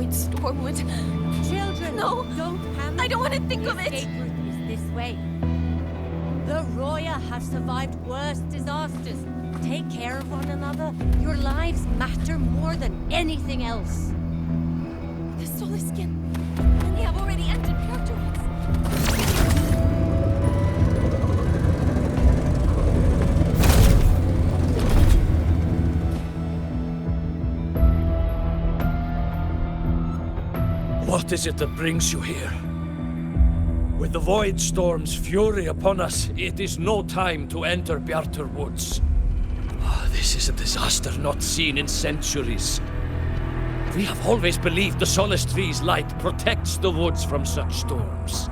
void storm would... Children, No. don't panic. I don't want to think The of it. escape route is this way. The Roya have survived worse disasters. Take care of one another. Your lives matter more than anything else. The soul is skin. And they have already entered Purtuax. What is it that brings you here? With the Void Storm's fury upon us, it is no time to enter Bjartur Woods. This is a disaster not seen in centuries. We have always believed the Solace Tree's light protects the woods from such storms.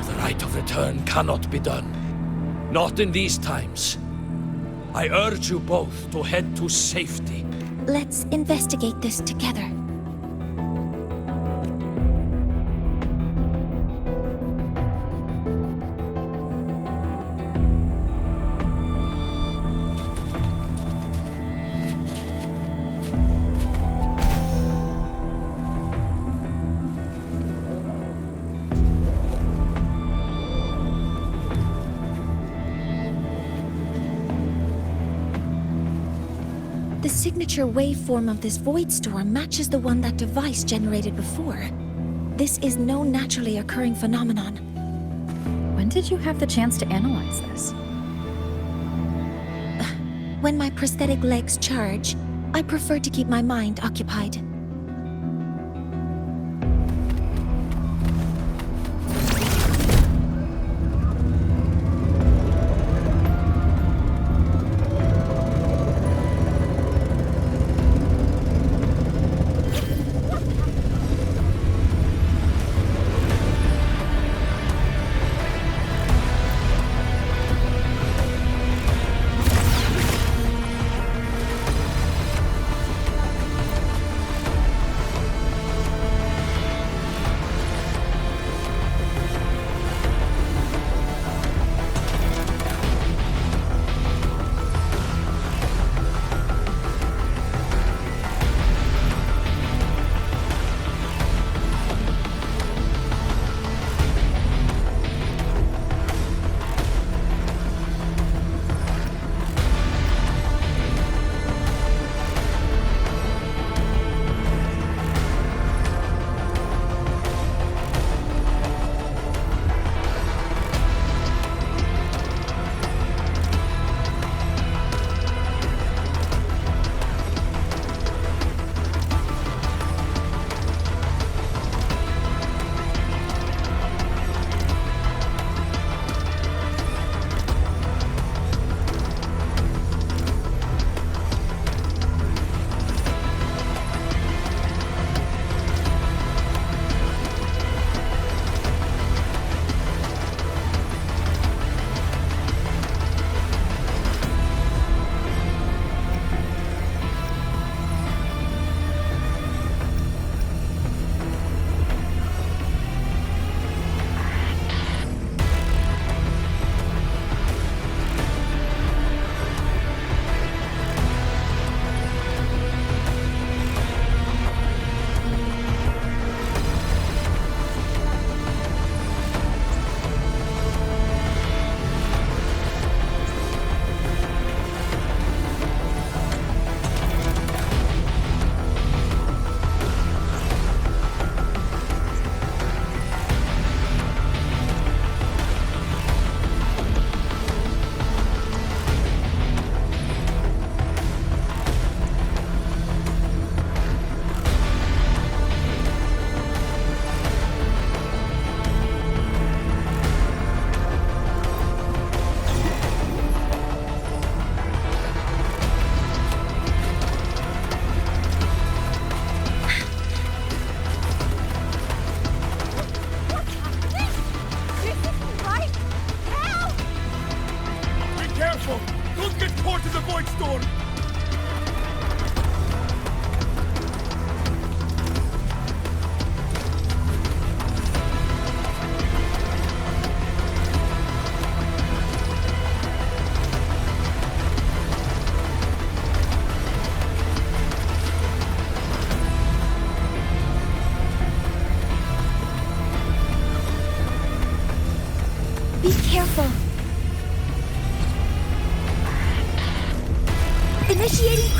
The right of return cannot be done. Not in these times. I urge you both to head to safety. Let's investigate this together. The signature waveform of this void storm matches the one that device generated before. This is no naturally occurring phenomenon. When did you have the chance to analyze this? When my prosthetic legs charge, I prefer to keep my mind occupied.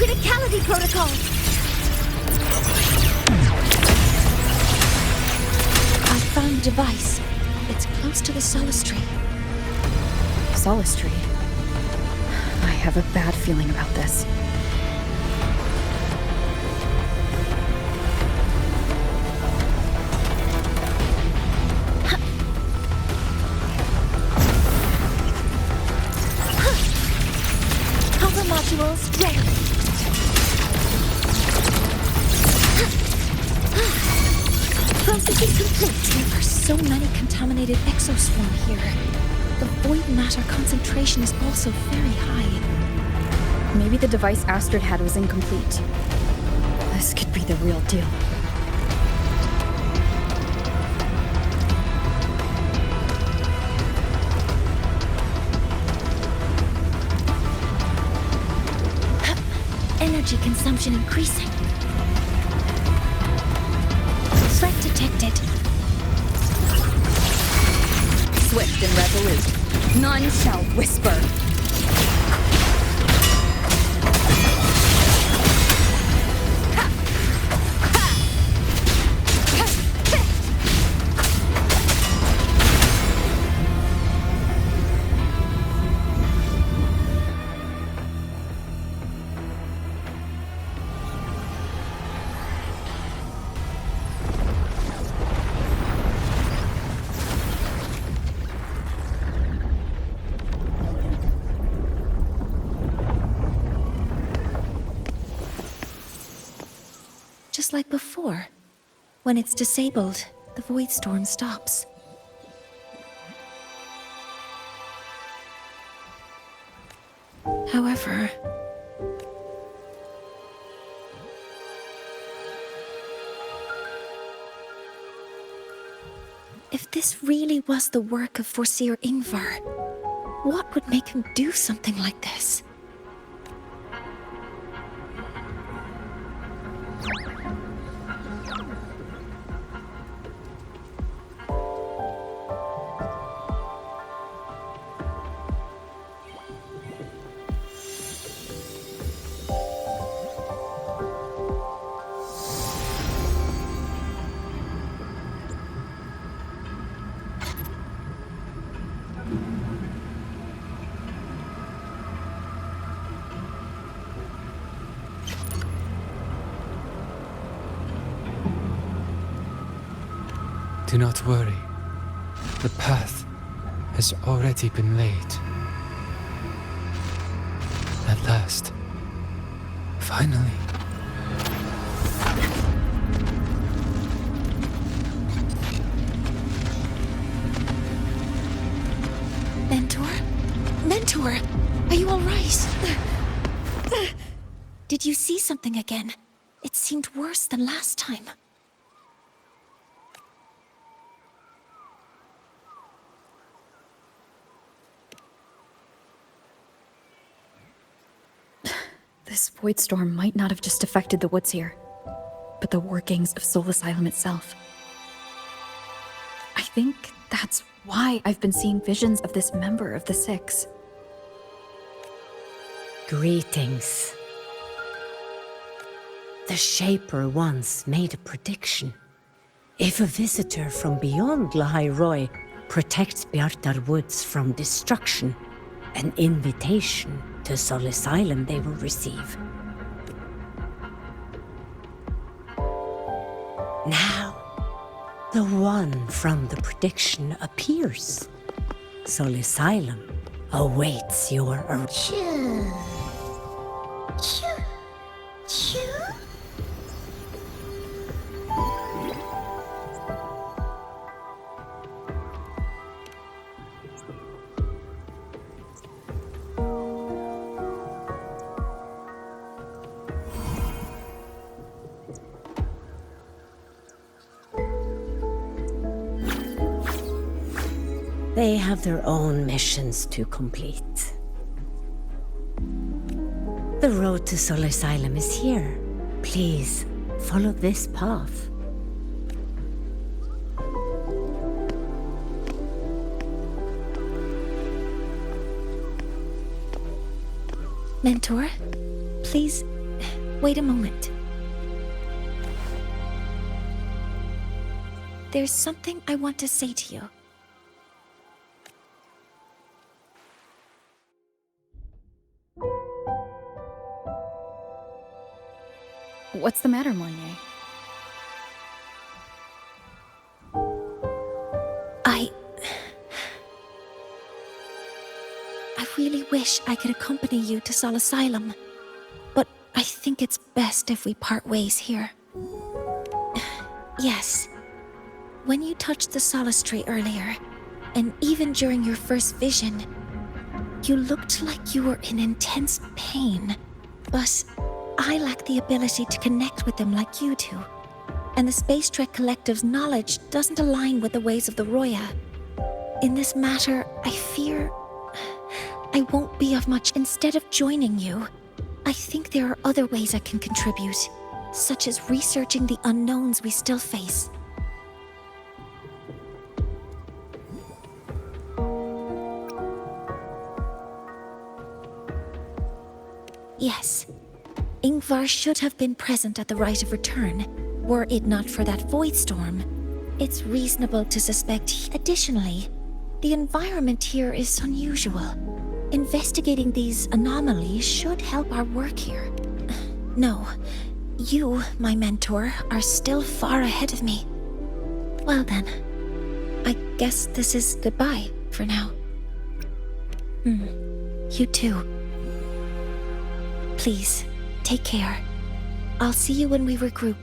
Criticality protocol! I found the device. It's close to the solace tree. Solace tree. I have a bad feeling about this. Cover modules ready. Processing complete. There are so many contaminated exoswarm here. The void matter concentration is also very high. Maybe the device Astrid had was incomplete. This could be the real deal. Energy consumption increasing. Threat detected. Swift and resolute. None shall whisper. Just like before. When it's disabled, the void storm stops. However, if this really was the work of Foreseer Ingvar, what would make him do something like this? Do not worry. The path has already been laid. At last. Finally. Mentor? Mentor! Are you alright? Did you see something again? It seemed worse than last time. This void storm might not have just affected the woods here, but the workings of Soul Asylum itself. I think that's why I've been seeing visions of this member of the Six. Greetings. The Shaper once made a prediction. If a visitor from beyond Lahai Roy protects Bjartar Woods from destruction, an invitation to Soul Asylum they will receive. Now, the one from the prediction appears. Soul Asylum awaits your arrival. They have their own missions to complete. The road to Soul Asylum is here. Please, follow this path. Mentor, please Wait a moment. There's something I want to say to you. What's the matter, Moynier? I really wish I could accompany you to Sol Asylum, but I think it's best if we part ways here. Yes, when you touched the solace tree earlier, and even during your first vision, you looked like you were in intense pain, but I lack the ability to connect with them like you do, and the Space Trek Collective's knowledge doesn't align with the ways of the Roya. In this matter, I fear I won't be of much. Instead of joining you, I think there are other ways I can contribute, such as researching the unknowns we still face. Yes, Ingvar should have been present at the rite of return, were it not for that void storm. It's reasonable to suspect. Additionally, the environment here is unusual. Investigating these anomalies should help our work here. No, you, my mentor, are still far ahead of me. Well then, I guess this is goodbye for now. You too. Please, take care. I'll see you when we regroup.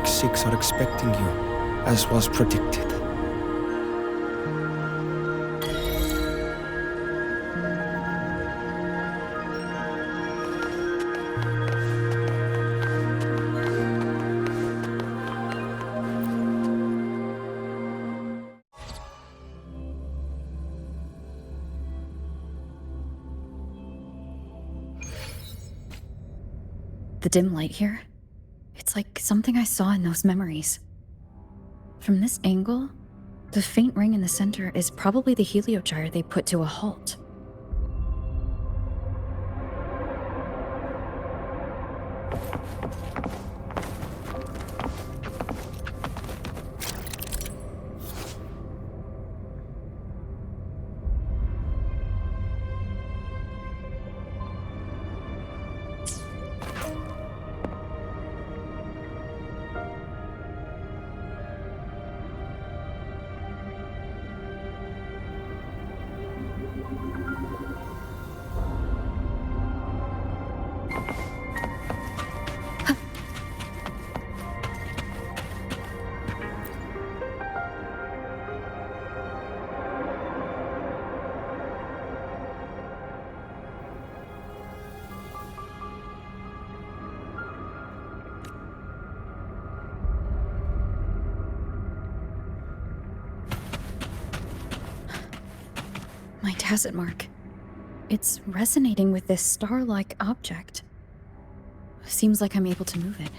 Six are expecting you, as was predicted. The dim light here, it's like something I saw in those memories. From this angle, the faint ring in the center is probably the heliogyre they put to a halt. My tacit mark. It's resonating with this star-like object. Seems like I'm able to move it.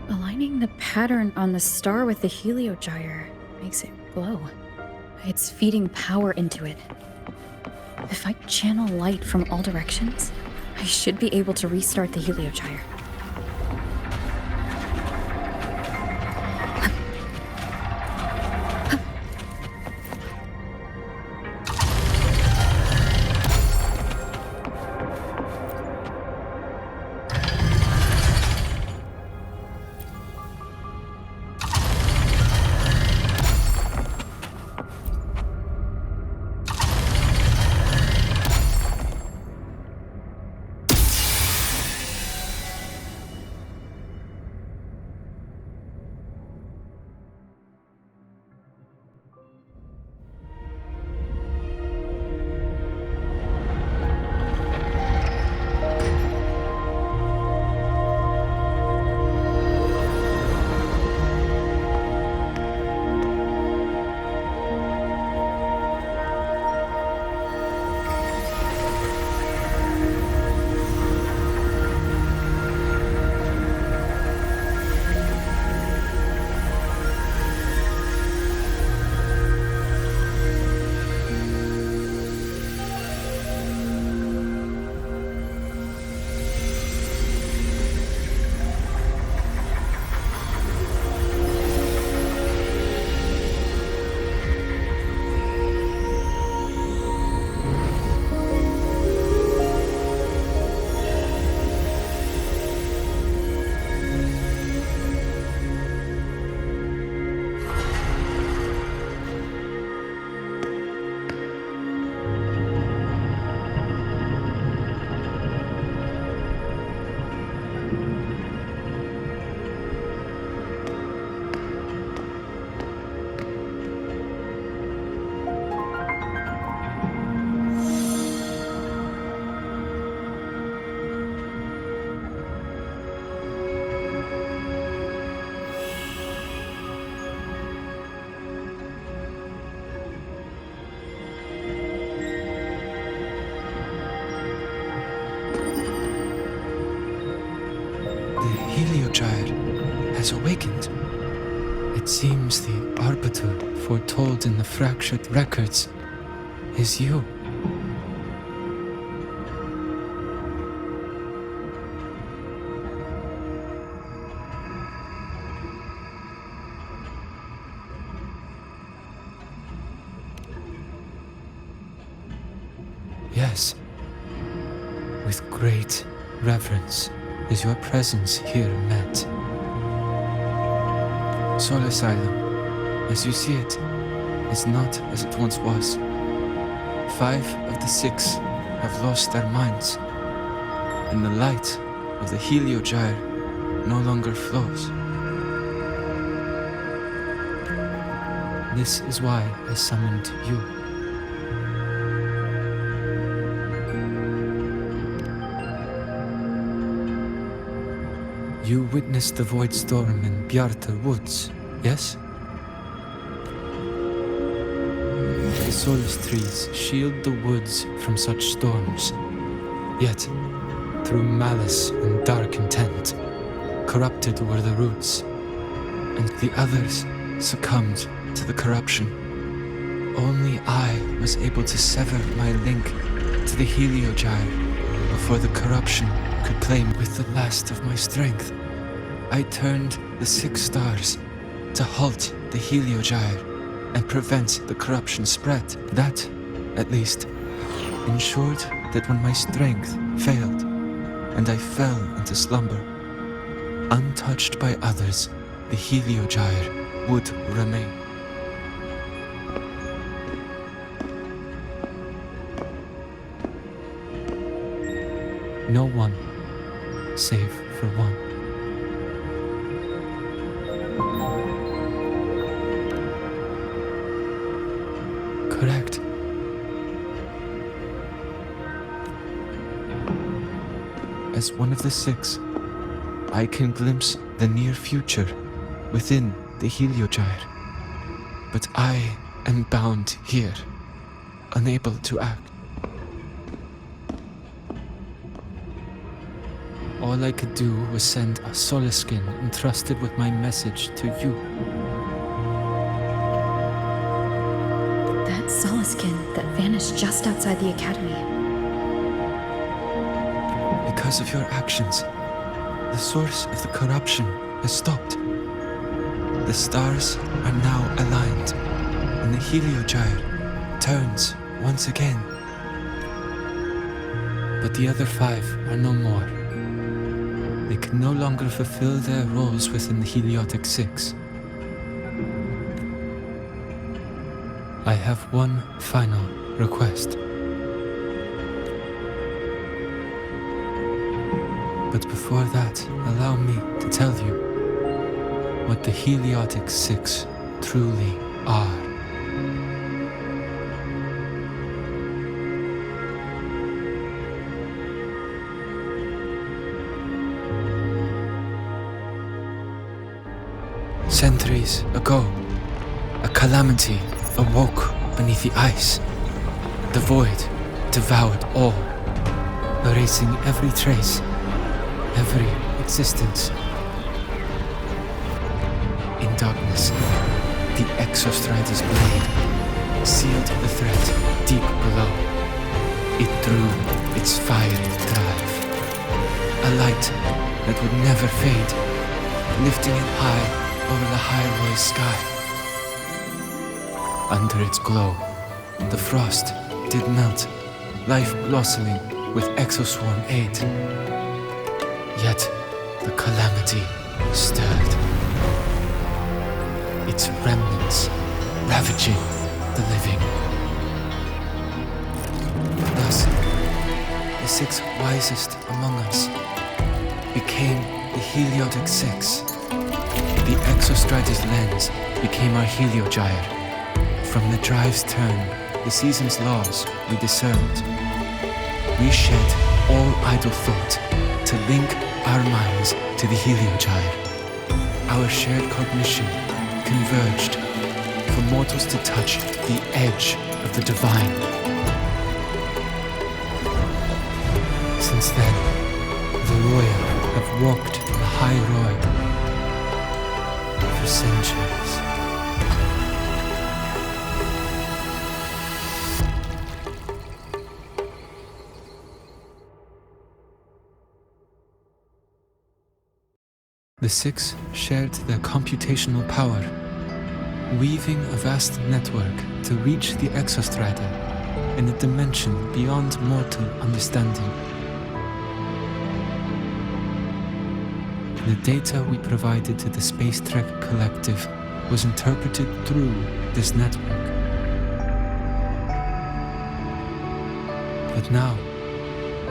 Aligning the pattern on the star with the heliogyre makes it glow. It's feeding power into it. If I channel light from all directions, I should be able to restart the heliogyre. has awakened. It seems the arbiter foretold in the fractured records is you. Yes, with great reverence is your presence here met. Soul Asylum, as you see it, is not as it once was. 5 of the 6 have lost their minds, and the light of the Heliogyre no longer flows. This is why I summoned you. You witnessed the void storm in Bjartar Woods, yes? The solace trees shield the woods from such storms. Yet, through malice and dark intent, corrupted were the roots, and the others succumbed to the corruption. Only I was able to sever my link to the Heliogyre before the corruption could play with the last of my strength. I turned the 6 stars to halt the Heliogyre and prevent the corruption spread. That, at least, ensured that when my strength failed and I fell into slumber, untouched by others, the Heliogyre would remain. No one, save for one. Correct. As one of the 6, I can glimpse the near future within the Heliogyre. But I am bound here, unable to act. All I could do was send a Solaskin entrusted with my message to you. That Solaskin that vanished just outside the academy. Because of your actions, the source of the corruption has stopped. The stars are now aligned, and the Heliogyre turns once again. But the other 5 are no more. They can no longer fulfill their roles within the Heliotic 6. I have one final request. But before that, allow me to tell you what the Heliotic 6 truly are. Centuries ago, a calamity awoke beneath the ice. The void devoured all, erasing every trace, every existence. In darkness, the Exostrider's blade sealed the threat deep below. It drew its fiery drive, a light that would never fade, lifting it high over the High sky. Under its glow, the frost did melt, life blossoming with exoswarm aid. Yet the calamity stirred, its remnants ravaging the living. Thus, the 6 wisest among us became the Heliotic 6. The Exostrider's lens became our Heliogyre. From the drive's turn, the season's laws we discerned. We shed all idle thought to link our minds to the Heliogyre. Our shared cognition converged for mortals to touch the edge of the divine. Since then, the Roya have walked the High Roy, centuries. The six shared their computational power, weaving a vast network to reach the exostrata in a dimension beyond mortal understanding. The data we provided to the Space Trek Collective was interpreted through this network. But now,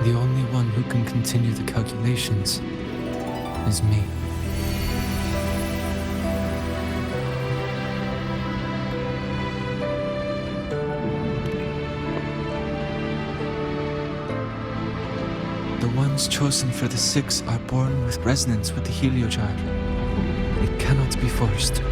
the only one who can continue the calculations is me. The ones chosen for the six are born with resonance with the heliogyre. It cannot be forced.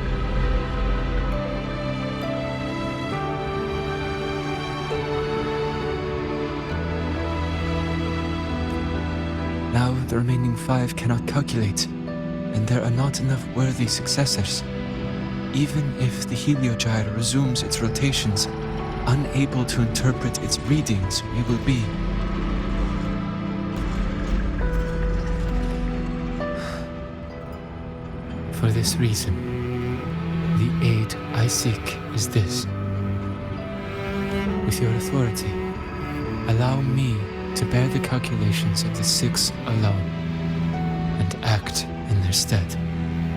Now the remaining five cannot calculate, and there are not enough worthy successors. Even if the heliogyre resumes its rotations, unable to interpret its readings, we will be. For this reason, the aid I seek is this. With your authority, allow me to bear the calculations of the six alone, and act in their stead.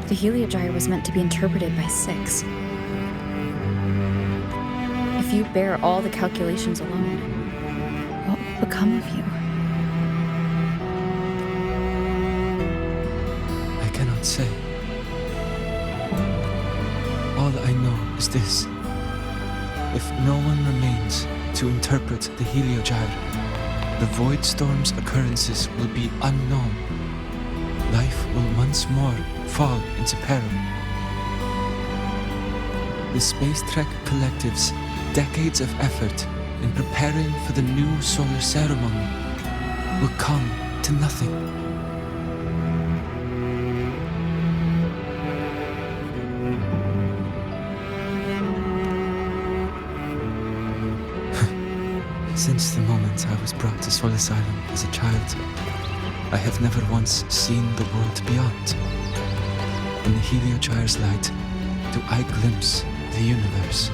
The heliogyre was meant to be interpreted by six. If you bear all the calculations alone, what will become of you? I cannot say. All I know is this. If no one remains to interpret the heliogyre, the void storm's occurrences will be unknown. Life will once more fall into peril. The Space Trek Collective's decades of effort in preparing for the new solar ceremony will come to nothing. Since the moment I was brought to Solace Island as a child, I have never once seen the world beyond. In the heliogyre's light, do I glimpse the universe.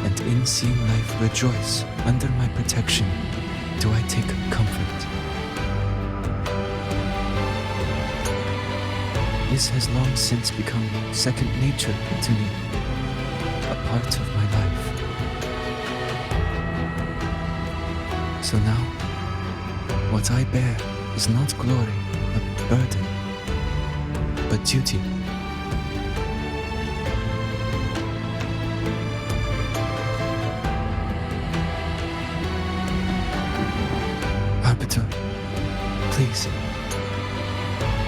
And in seeing life rejoice under my protection, do I take comfort. This has long since become second nature to me, a part of my life. So now, what I bear is not glory, but burden, but duty. Arbiter, please,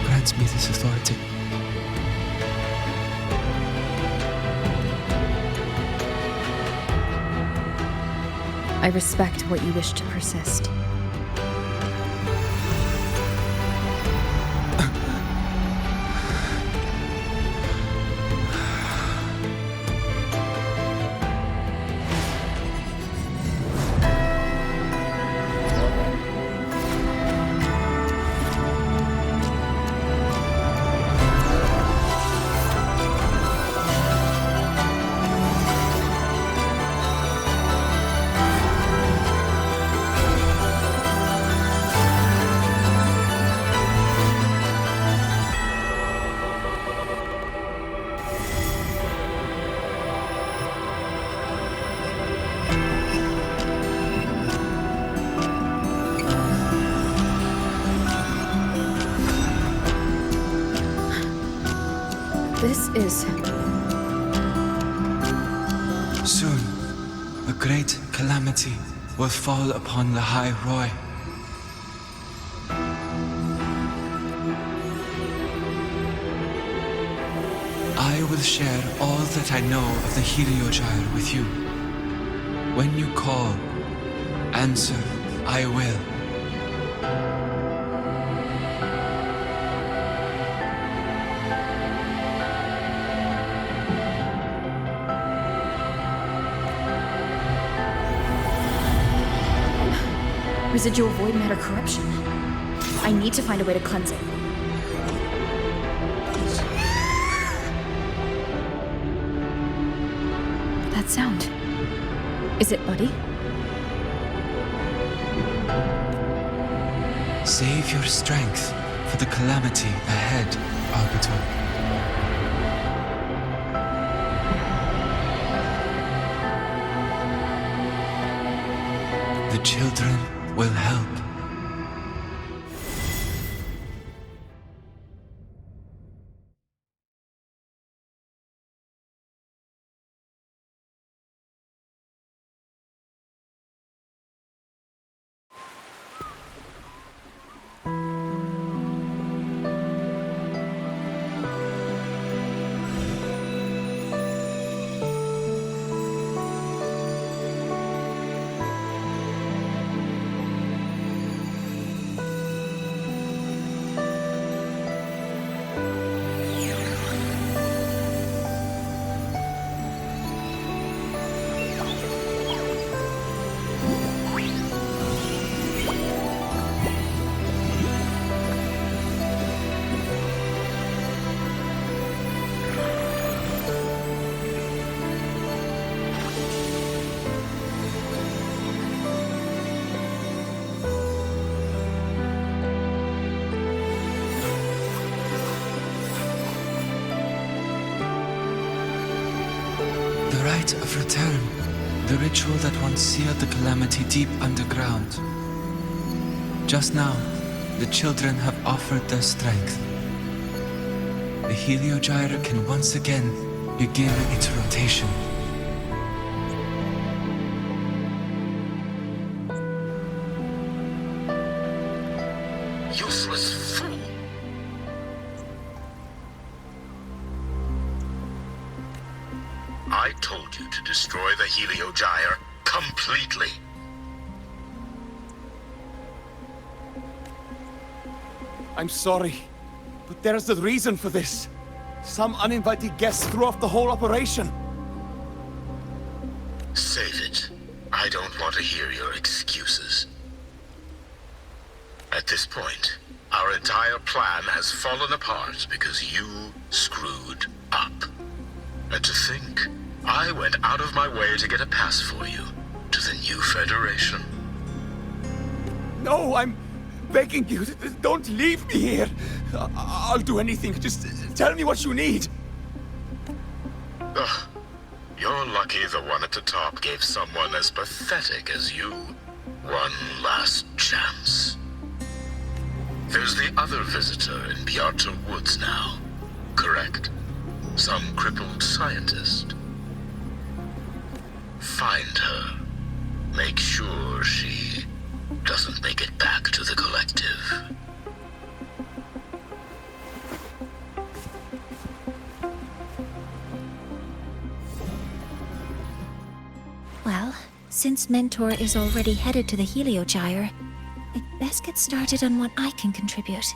grant me this authority. I respect what you wish to persist. This is... Soon, a great calamity will fall upon the High Roy. I will share all that I know of the heliogyre with you. When you call, answer, I will. Residual void matter corruption. I need to find a way to cleanse it. That sound. Is it Buddy? Save your strength for the calamity ahead, Arbiter. The children will help. The rite of return. The ritual that once sealed the calamity deep underground. Just now, the children have offered their strength. The Heliogyre can once again begin its rotation. Useless fool! I told you to destroy the Heliogyre completely. I'm sorry, but there's a reason for this. Some uninvited guests threw off the whole operation. Save it. I don't want to hear your excuses. At this point, our entire plan has fallen apart because you screwed up. And to think, I went out of my way to get a pass for you to the new Federation. No, I'm begging you, don't leave me here. I'll do anything, just tell me what you need. Ugh. You're lucky the one at the top gave someone as pathetic as you one last chance. There's the other visitor in Bjartur Woods now, correct? Some crippled scientist. Find her. Make sure she doesn't make it back to the collective. Well, since Mentor is already headed to the Heliogyre, I'd best get started on what I can contribute.